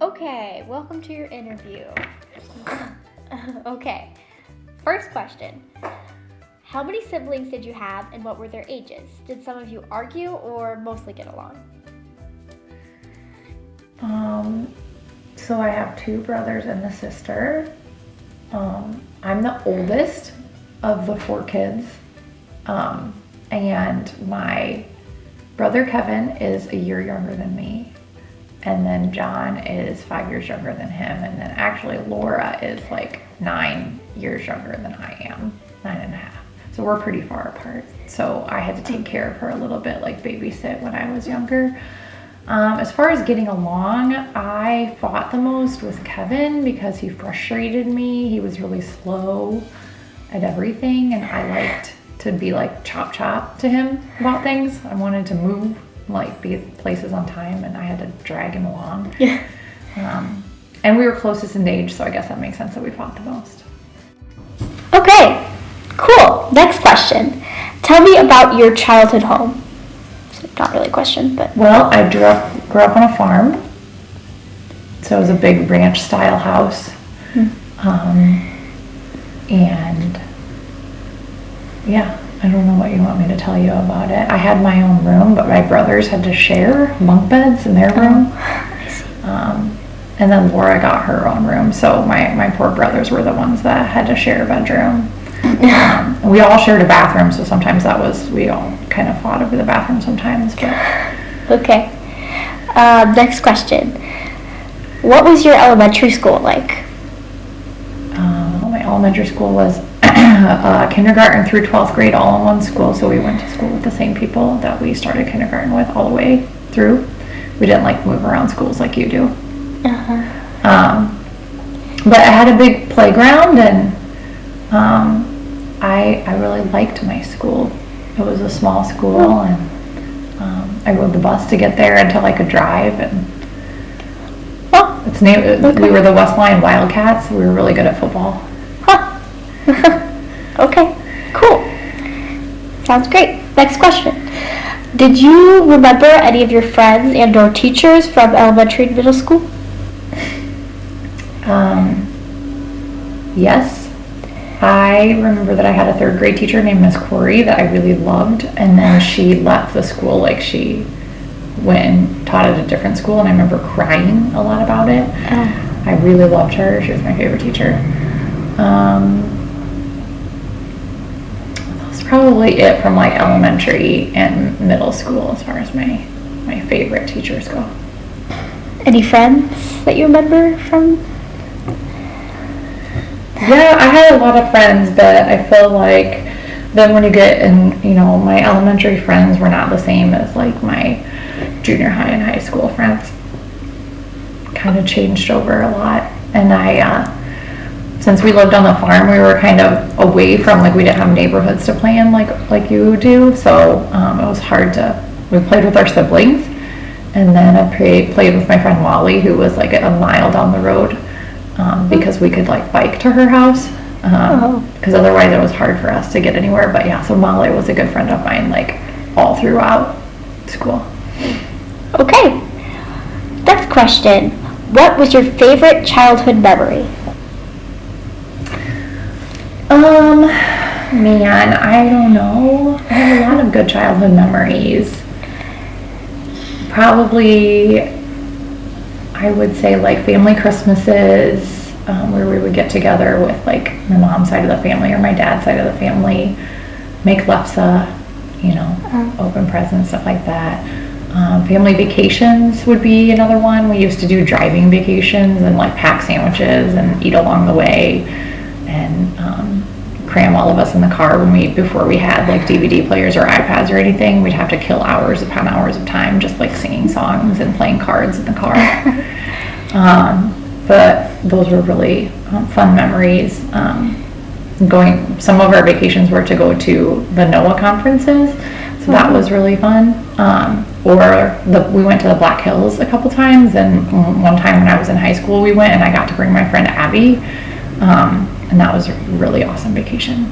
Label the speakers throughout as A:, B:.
A: Okay, welcome to your interview. Okay, first question. How many siblings did you have and what were their ages? Did some of you argue or mostly get along?
B: So I have 2 brothers and a sister. I'm the oldest of the 4 kids. And my brother Kevin is a year younger than me. And then John is 5 years younger than him. And then actually Laura is like 9 years younger than I am, 9.5. So we're pretty far apart. So I had to take care of her a little bit, like babysit when I was younger. As far as getting along, I fought the most with Kevin because he frustrated me. He was really slow at everything, and I liked to be like chop to him about things. I wanted to move, like be at places on time, and I had to drag him along.
A: Yeah.
B: And we were closest in age, so I guess that makes sense that we fought the most.
A: Okay, cool. Next question. Tell me about your childhood home. Not really a question, but...
B: Well, I grew up on a farm, so it was a big ranch-style house. And yeah, I don't know what you want me to tell you about it. I had my own room, but my brothers had to share bunk beds in their room.
A: I see.
B: And then Laura got her own room, so my poor brothers were the ones that had to share a bedroom. We all shared a bathroom, so sometimes we all kind of fought over the bathroom sometimes. But
A: Okay. Next question. What was your elementary school like?
B: My elementary school was kindergarten through 12th grade all in one school, so we went to school with the same people that we started kindergarten with all the way through. We didn't like move around schools like you do. But I had a big playground, and I really liked my school. It was a small school, and I rode the bus to get there until I could drive. And we were the West Line Wildcats. We were really good at football.
A: Okay, cool. Sounds great. Next question. Did you remember any of your friends and or teachers from elementary and middle school?
B: Yes. I remember that I had a 3rd grade teacher named Miss Corey that I really loved, and then she left the school, like she went and taught at a different school, and I remember crying a lot about it. I really loved her. She was my favorite teacher. That's probably it from like elementary and middle school as far as my favorite teachers go.
A: Any friends that you remember from?
B: Yeah, I had a lot of friends, but I feel like then when you get in, my elementary friends were not the same as like my junior high and high school friends. Kind of changed over a lot. And since we lived on the farm, we were kind of away from, like, we didn't have neighborhoods to play in like you do, so it was hard we played with our siblings, and then I played with my friend Molly, who was like a mile down the road, because we could like bike to her house, because otherwise it was hard for us to get anywhere. But yeah, so Molly was a good friend of mine, like all throughout school.
A: Okay. Next question. What was your favorite childhood memory?
B: Man, I don't know. I have a lot of good childhood memories. Probably, I would say like family Christmases, where we would get together with like my mom's side of the family or my dad's side of the family, make lefse, open presents, stuff like that. Family vacations would be another one. We used to do driving vacations and like pack sandwiches and eat along the way, and cram all of us in the car before we had like DVD players or iPads or anything. We'd have to kill hours upon hours of time just like singing songs and playing cards in the car. But those were really fun memories. Some of our vacations were to go to the NOAA conferences, so that was really fun. We went to the Black Hills a couple times, and one time when I was in high school we went, and I got to bring my friend Abby, and that was a really awesome vacation.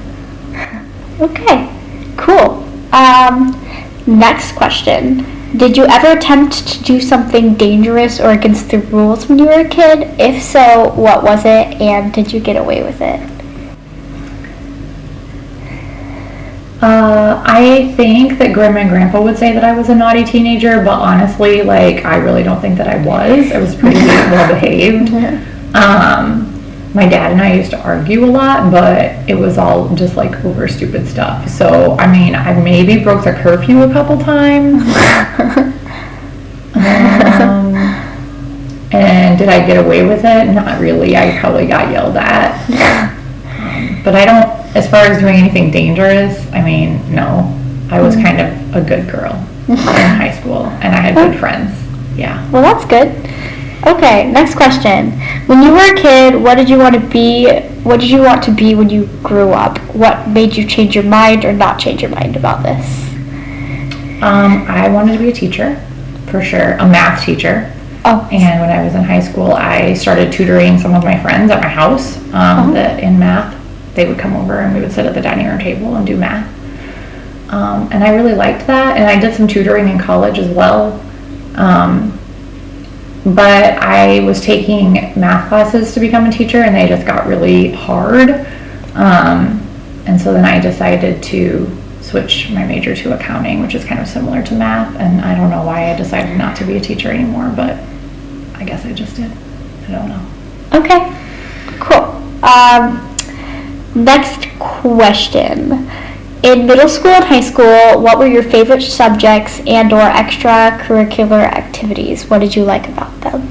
A: Okay, cool. Next question. Did you ever attempt to do something dangerous or against the rules when you were a kid? If so, what was it, and did you get away with it?
B: I think that Grandma and Grandpa would say that I was a naughty teenager, but honestly, like, I really don't think that I was. I was pretty well behaved. My dad and I used to argue a lot, but it was all just like over stupid stuff. So, I mean, I maybe broke the curfew a couple times. And did I get away with it? Not really. I probably got yelled at. But I don't, as far as doing anything dangerous, I mean, no. I was kind of a good girl in high school, and I had good friends. Yeah.
A: Well, that's good. Okay, next question. When you were a kid, what did you want to be? What did you want to be when you grew up? What made you change your mind or not change your mind about this?
B: I wanted to be a teacher, for sure, a math teacher.
A: Oh.
B: And when I was in high school, I started tutoring some of my friends at my house that in math. They would come over and we would sit at the dining room table and do math. And I really liked that. And I did some tutoring in college as well. But I was taking math classes to become a teacher and they just got really hard. And so then I decided to switch my major to accounting, which is kind of similar to math. And I don't know why I decided not to be a teacher anymore, but I guess I just did. I don't know.
A: Okay, cool. Next question. In middle school and high school, what were your favorite subjects and or extracurricular activities? What did you like about them?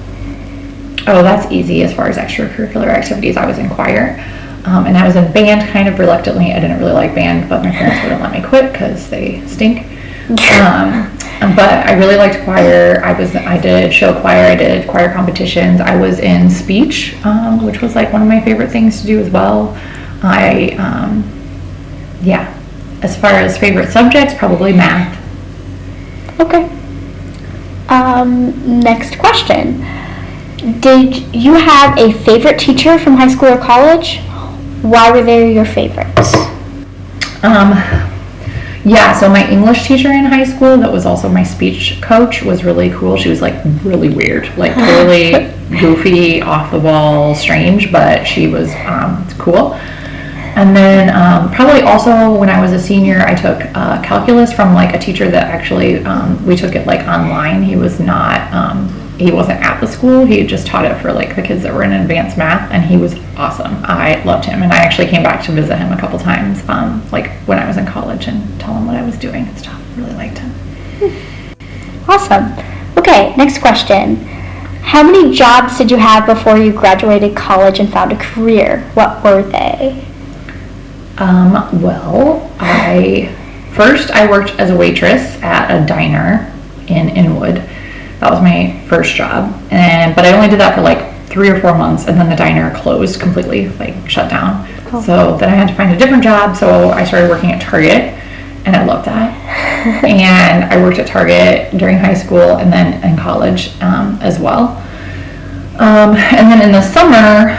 B: Oh, that's easy. As far as extracurricular activities, I was in choir. And I was in band kind of reluctantly. I didn't really like band, but my parents wouldn't let me quit because they stink. But I really liked choir. I did show choir. I did choir competitions. I was in speech, which was like one of my favorite things to do as well. As far as favorite subjects, probably math.
A: Okay. Next question. Did you have a favorite teacher from high school or college? Why were they your favorites?
B: So my English teacher in high school that was also my speech coach was really cool. She was like really weird, like totally goofy, off the wall, strange, but she was cool. And then probably also when I was a senior, I took calculus from like a teacher that actually, we took it like online. He wasn't at the school. He just taught it for like the kids that were in advanced math, and he was awesome. I loved him, and I actually came back to visit him a couple times, like when I was in college, and tell him what I was doing and stuff. Really liked him.
A: Awesome. Okay, next question. How many jobs did you have before you graduated college and found a career? What were they?
B: I worked as a waitress at a diner in Inwood. That was my first job, but I only did that for like 3 or 4 months, and then the diner closed completely, like shut down. Oh. So then I had to find a different job, so I started working at Target, and I loved that. And I worked at Target during high school and then in college as well. And then in the summer,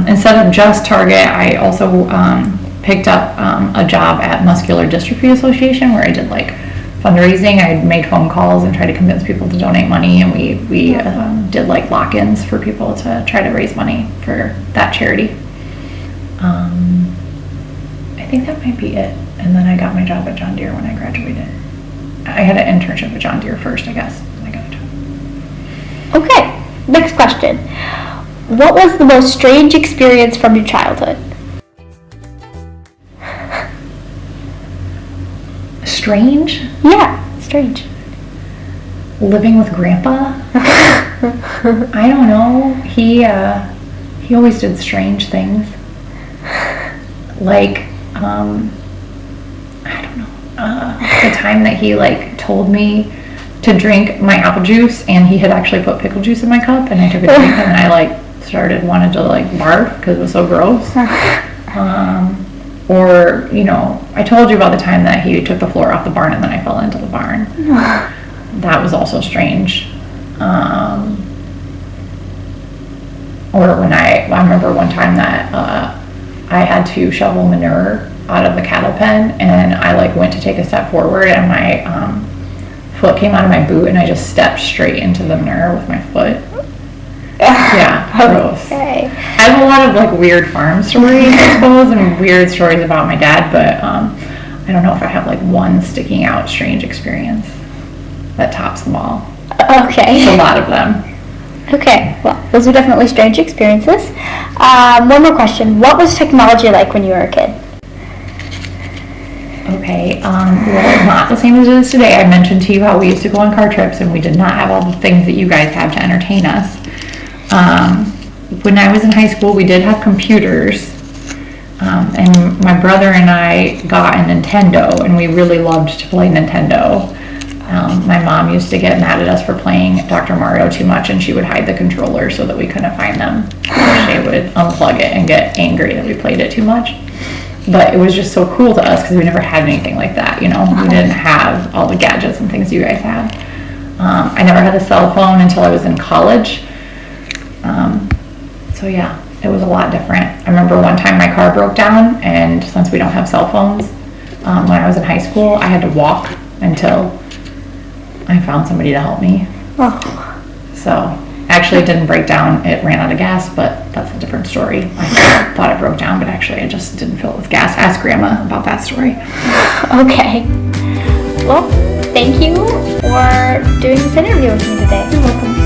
B: instead of just Target, I also picked up a job at Muscular Dystrophy Association where I did like fundraising. I made phone calls and tried to convince people to donate money, and we did like lock-ins for people to try to raise money for that charity. I think that might be it. And then I got my job at John Deere when I graduated. I had an internship at John Deere first, I guess, and I got a job.
A: Okay, next question. What was the most strange experience from your childhood?
B: Strange?
A: Yeah, strange.
B: Living with Grandpa? I don't know. He always did strange things. Like, I don't know. The time that he like told me to drink my apple juice, and he had actually put pickle juice in my cup, and I took a drink, and I like wanted to like barf because it was so gross. Or, I told you about the time that he took the floor off the barn and then I fell into the barn. That was also strange. Or when I remember one time that I had to shovel manure out of the cattle pen, and I like went to take a step forward, and my foot came out of my boot and I just stepped straight into the mirror with my foot. Yeah, gross.
A: Okay.
B: I have a lot of like weird farm stories, I suppose, and weird stories about my dad, but I don't know if I have like one sticking out strange experience that tops them all.
A: Okay.
B: It's a lot of them.
A: Okay, well, those are definitely strange experiences. One more question. What was technology like when you were a kid?
B: Okay, well, not the same as it is today. I mentioned to you how we used to go on car trips and we did not have all the things that you guys have to entertain us. When I was in high school, we did have computers, and my brother and I got a Nintendo, and we really loved to play Nintendo. My mom used to get mad at us for playing Dr. Mario too much, and she would hide the controller so that we couldn't find them. She would unplug it and get angry that we played it too much. But it was just so cool to us because we never had anything like that, you know? We didn't have all the gadgets and things you guys had. I never had a cell phone until I was in college. So yeah, it was a lot different. I remember one time my car broke down, and since we don't have cell phones, when I was in high school, I had to walk until I found somebody to help me.
A: Oh.
B: So actually it didn't break down, it ran out of gas, but that's a different story. I thought it broke down, but actually I just didn't fill it with gas. Ask Grandma about that story.
A: Okay. Well, thank you for doing this interview with me today.
B: You're welcome.